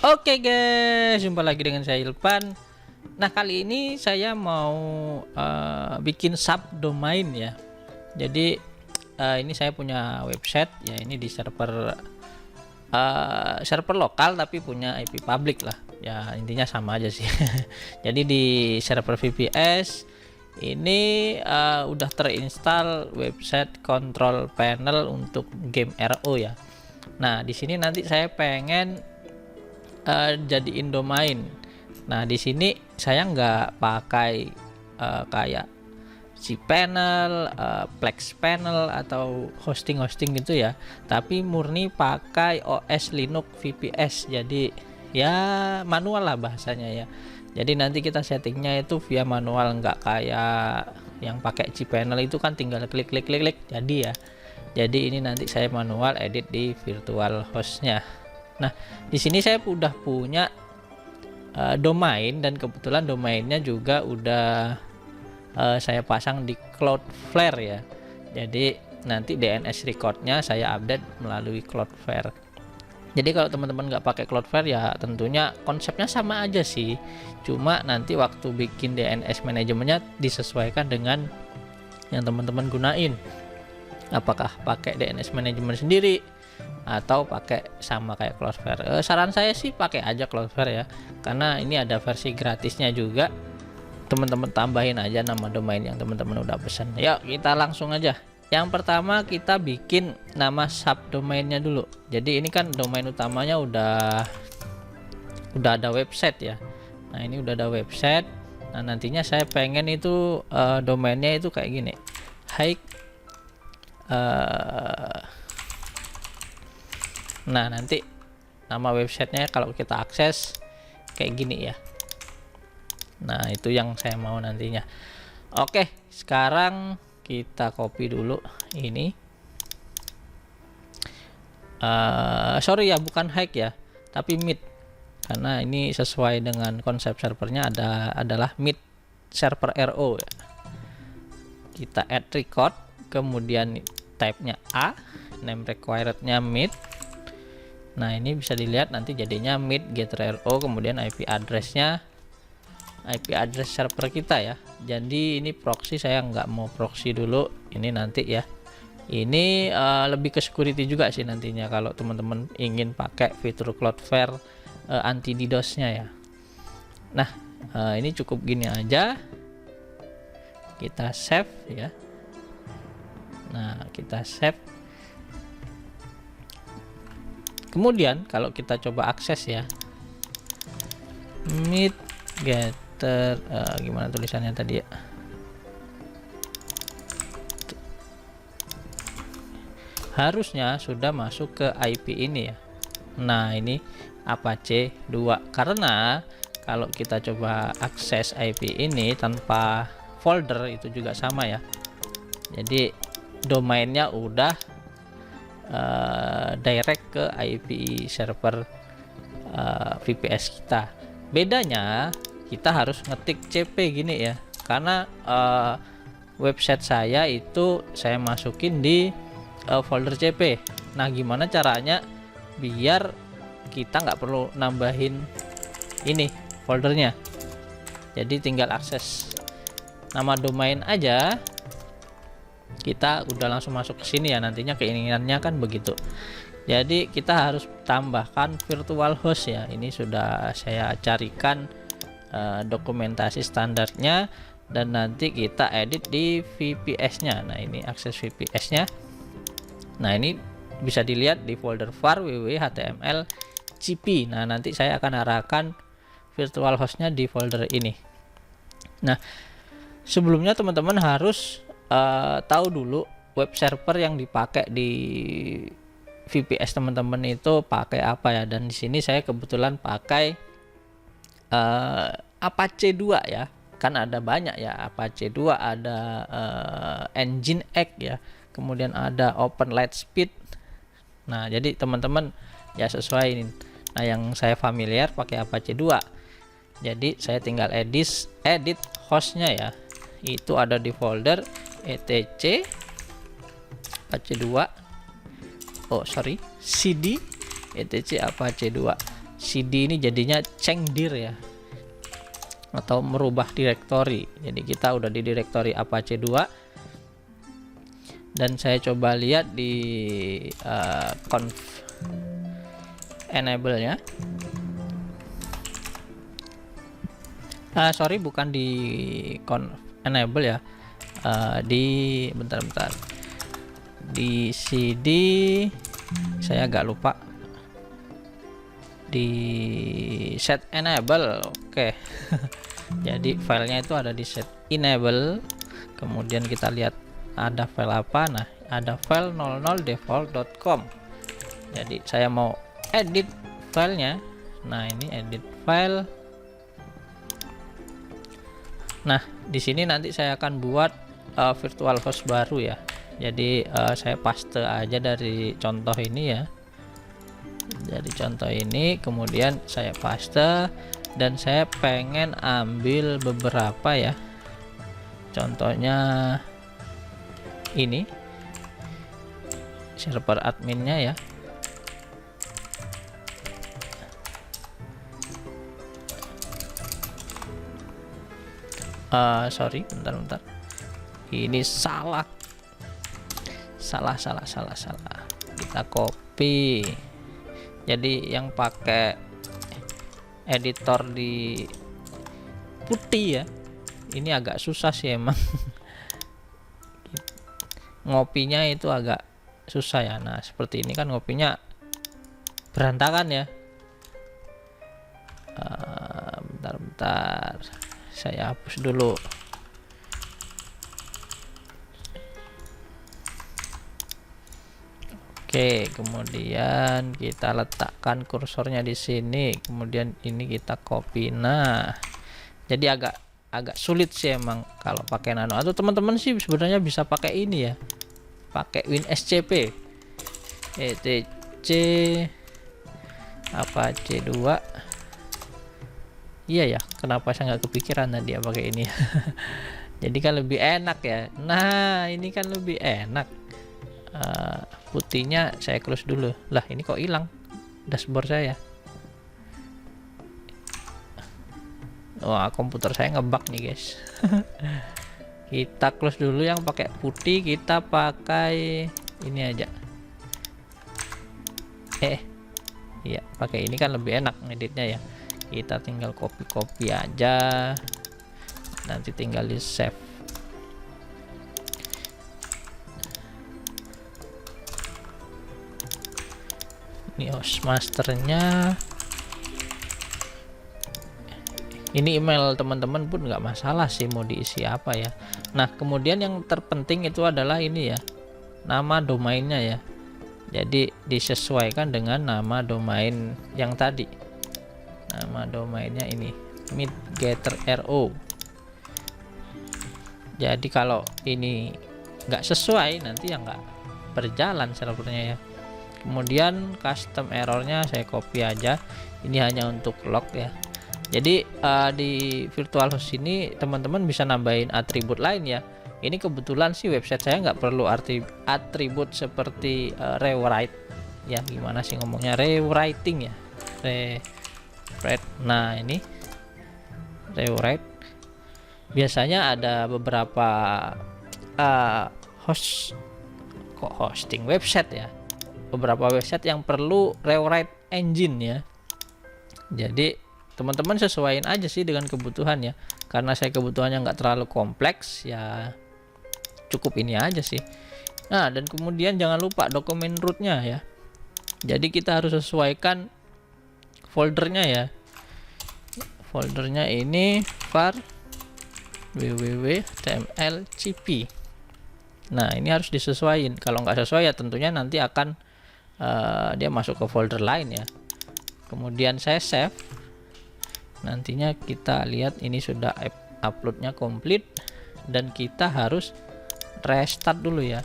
Oke guys, jumpa lagi dengan saya Ilpan. Nah, kali ini saya mau bikin subdomain ya. Jadi ini saya punya website ya, ini di server lokal tapi punya IP public lah. Ya, intinya sama aja sih. Jadi di server VPS ini udah terinstall website control panel untuk game RO ya. Nah, di sini nanti saya pengen jadiin domain. Nah, di sini saya nggak pakai kayak cPanel, Plex Panel atau hosting gitu ya, tapi murni pakai OS Linux VPS. Jadi ya manual lah bahasanya ya. Jadi nanti kita settingnya itu via manual, nggak kayak yang pakai cPanel itu kan tinggal klik jadi ya. Jadi ini nanti saya manual edit di virtual hostnya. Nah, di sini saya udah punya domain, dan kebetulan domainnya juga udah saya pasang di Cloudflare ya. Jadi nanti DNS recordnya saya update melalui Cloudflare. Jadi kalau teman-teman nggak pakai Cloudflare ya tentunya konsepnya sama aja sih. Cuma nanti waktu bikin DNS manajemennya disesuaikan dengan yang teman-teman gunain. Apakah pakai DNS manajemen sendiri atau pakai sama kayak Cloudflare. Saran saya sih pakai aja Cloudflare ya, karena ini ada versi gratisnya juga. Teman-teman tambahin aja nama domain yang teman-teman udah pesan. Yuk kita langsung aja. Yang pertama kita bikin nama subdomainnya dulu. Jadi ini kan domain utamanya udah ada website ya. Nah, ini udah ada website. Nah, nantinya saya pengen itu domainnya itu kayak gini. Nah, nanti nama websitenya kalau kita akses kayak gini ya. Nah, itu yang saya mau nantinya. Oke, sekarang kita copy dulu ini. Sorry ya, bukan hike ya, tapi meet, karena ini sesuai dengan konsep servernya adalah meet server RO ya. Kita add record, kemudian type-nya A, name required-nya meet. Nah, ini bisa dilihat nanti jadinya meet get RO, kemudian IP address-nya IP address server kita ya. Jadi ini proxy, saya nggak mau proxy dulu, ini nanti ya. Ini lebih ke security juga sih nantinya kalau teman-teman ingin pakai fitur Cloudflare anti DDoS-nya ya. Nah, ini cukup gini aja. Kita save ya. Nah, kita save. Kemudian kalau kita coba akses ya, meet getter, gimana tulisannya tadi ya, harusnya sudah masuk ke IP ini ya. Nah, ini Apache 2, karena kalau kita coba akses IP ini tanpa folder itu juga sama ya. Jadi domainnya udah direct ke IP server VPS kita. Bedanya kita harus ngetik CP gini ya, karena website saya itu saya masukin di folder CP. Nah, gimana caranya biar kita nggak perlu nambahin ini foldernya? Jadi tinggal akses nama domain aja, kita udah langsung masuk ke sini ya. Nantinya keinginannya kan begitu. Jadi kita harus tambahkan virtual host ya. Ini sudah saya carikan dokumentasi standarnya, dan nanti kita edit di VPS-nya. Nah, ini akses VPS-nya. Nah, ini bisa dilihat di folder var www.html cp. Nah, nanti saya akan arahkan virtual hostnya di folder ini. Nah, sebelumnya teman-teman harus tahu dulu web server yang dipakai di VPS teman-teman itu pakai apa ya. Dan di sini saya kebetulan pakai Apache 2 ya. Kan ada banyak ya, Apache 2, ada Nginx ya, kemudian ada OpenLightspeed. Nah, jadi teman-teman ya sesuai ini. Nah, yang saya familiar pakai Apache 2. Jadi saya tinggal edit hostnya ya. Itu ada di folder etc Apache 2. CD etc Apache 2. cd ini jadinya cengdir ya, atau merubah direktori. Jadi kita udah di direktori Apache 2, dan saya coba lihat di conf enable nya. Sorry, bukan di conf enable ya, di bentar di cd, saya agak lupa, di set enable. Oke. Jadi filenya itu ada di set enable, kemudian kita lihat ada file apa. Nah, ada file 00default.com. jadi saya mau edit filenya. Nah, ini edit file. Nah, di sini nanti saya akan buat virtual host baru ya. Jadi saya paste aja dari contoh ini ya. Jadi contoh ini, kemudian saya paste, dan saya pengen ambil beberapa ya. Contohnya ini server adminnya ya. Sorry, bentar. Ini salah. Kita copy. Jadi yang pakai editor di putih ya, ini agak susah sih emang. Ngopinya itu agak susah ya. Nah, seperti ini kan ngopinya berantakan ya. Bentar, saya hapus dulu. Oke, kemudian kita letakkan kursornya di sini, kemudian ini kita copy. Nah, jadi agak sulit sih emang kalau pakai nano, atau teman-teman sih sebenarnya bisa pakai ini ya, pakai WinSCP etc Apache 2. Iya ya, kenapa saya nggak kepikiran tadi ya pakai ini. Jadi kan lebih enak ya. Nah, ini kan lebih enak. Putihnya saya close dulu. Lah, ini kok hilang dashboard saya. Wah, komputer saya ngebug nih guys. Kita close dulu yang pakai putih, kita pakai ini aja. Iya, pakai ini kan lebih enak ngeditnya ya. Kita tinggal copy aja, nanti tinggal di save. Ini host masternya, ini email teman-teman pun nggak masalah sih mau diisi apa ya. Nah, kemudian yang terpenting itu adalah ini ya, nama domainnya ya. Jadi disesuaikan dengan nama domain yang tadi. Nama domainnya ini meetgator.ro. Jadi kalau ini nggak sesuai, nanti ya nggak berjalan servernya ya. Kemudian custom errornya saya copy aja, ini hanya untuk log ya. Jadi di virtual host ini teman-teman bisa nambahin atribut lain ya. Ini kebetulan sih website saya nggak perlu atribut seperti rewrite ya. Gimana sih ngomongnya, rewriting ya, rewrite. Nah, ini rewrite biasanya ada beberapa hosting website ya, beberapa website yang perlu rewrite engine ya. Jadi teman-teman sesuaiin aja sih dengan kebutuhan ya. Karena saya kebutuhannya nggak terlalu kompleks ya, cukup ini aja sih. Nah, dan kemudian jangan lupa dokumen rootnya ya. Jadi kita harus sesuaikan foldernya ya. Foldernya ini var www.tmlcp. Nah, ini harus disesuaikan. Kalau nggak sesuai ya tentunya nanti akan dia masuk ke folder lain ya. Kemudian saya save. Nantinya kita lihat ini sudah uploadnya komplit, dan kita harus restart dulu ya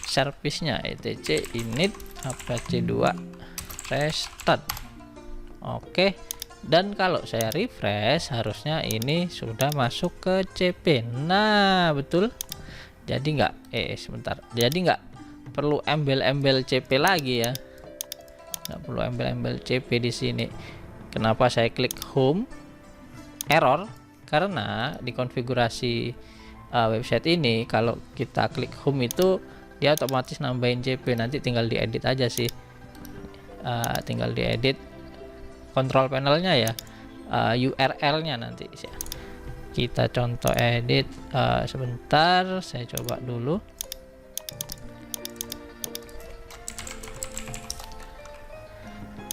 servicenya, etc init apache 2 restart. Oke, dan kalau saya refresh harusnya ini sudah masuk ke CP. Nah, betul. Jadi jadi nggak perlu embel-embel CP lagi ya, nggak perlu embel-embel CP di sini. Kenapa saya klik home error? Karena di konfigurasi website ini kalau kita klik home itu dia otomatis nambahin CP, nanti tinggal diedit aja sih. Tinggal diedit control panelnya ya, URL-nya nanti. Kita contoh edit, sebentar saya coba dulu.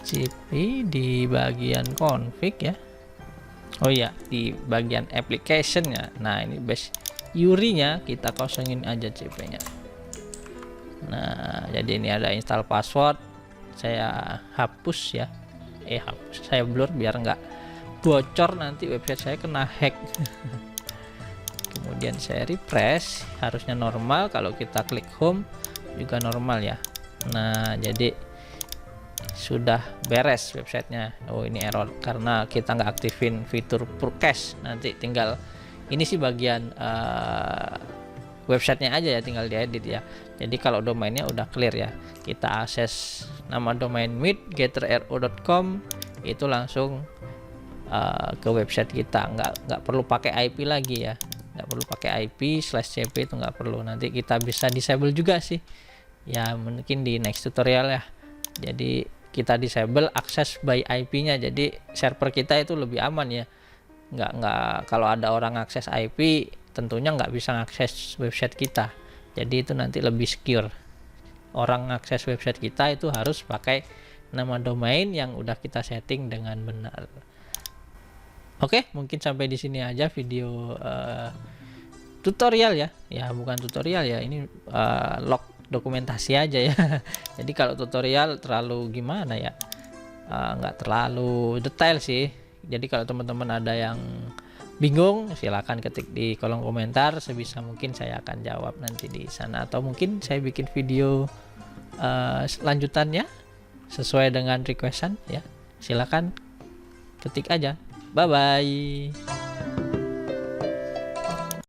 CP di bagian config ya. Oh iya, di bagian application-nya. Nah, ini base URI-nya kita kosongin aja CP-nya. Nah, jadi ini ada install password. Saya hapus ya. Hapus. Saya blur biar nggak bocor nanti website saya kena hack. Kemudian saya refresh, harusnya normal. Kalau kita klik home juga normal ya. Nah, jadi sudah beres websitenya. Oh, ini error karena kita nggak aktifin fitur purchase. Nanti tinggal ini sih bagian websitenya aja ya, tinggal diedit ya. Jadi kalau domainnya udah clear ya, kita akses nama domain meetgathero.com itu langsung ke website kita, nggak perlu pakai IP lagi ya, nggak perlu pakai IP/cp itu nggak perlu. Nanti kita bisa disable juga sih ya, mungkin di next tutorial ya. Jadi kita disable akses by IP-nya, jadi server kita itu lebih aman ya. Nggak kalau ada orang akses IP tentunya nggak bisa akses website kita, jadi itu nanti lebih secure. Orang akses website kita itu harus pakai nama domain yang udah kita setting dengan benar. Oke, mungkin sampai di sini aja video tutorial ya. Ya bukan tutorial ya, ini log dokumentasi aja ya. Jadi kalau tutorial terlalu gimana ya, nggak terlalu detail sih. Jadi kalau teman-teman ada yang bingung silahkan ketik di kolom komentar, sebisa mungkin saya akan jawab nanti di sana, atau mungkin saya bikin video lanjutannya sesuai dengan requestan ya. Silahkan ketik aja. Bye bye.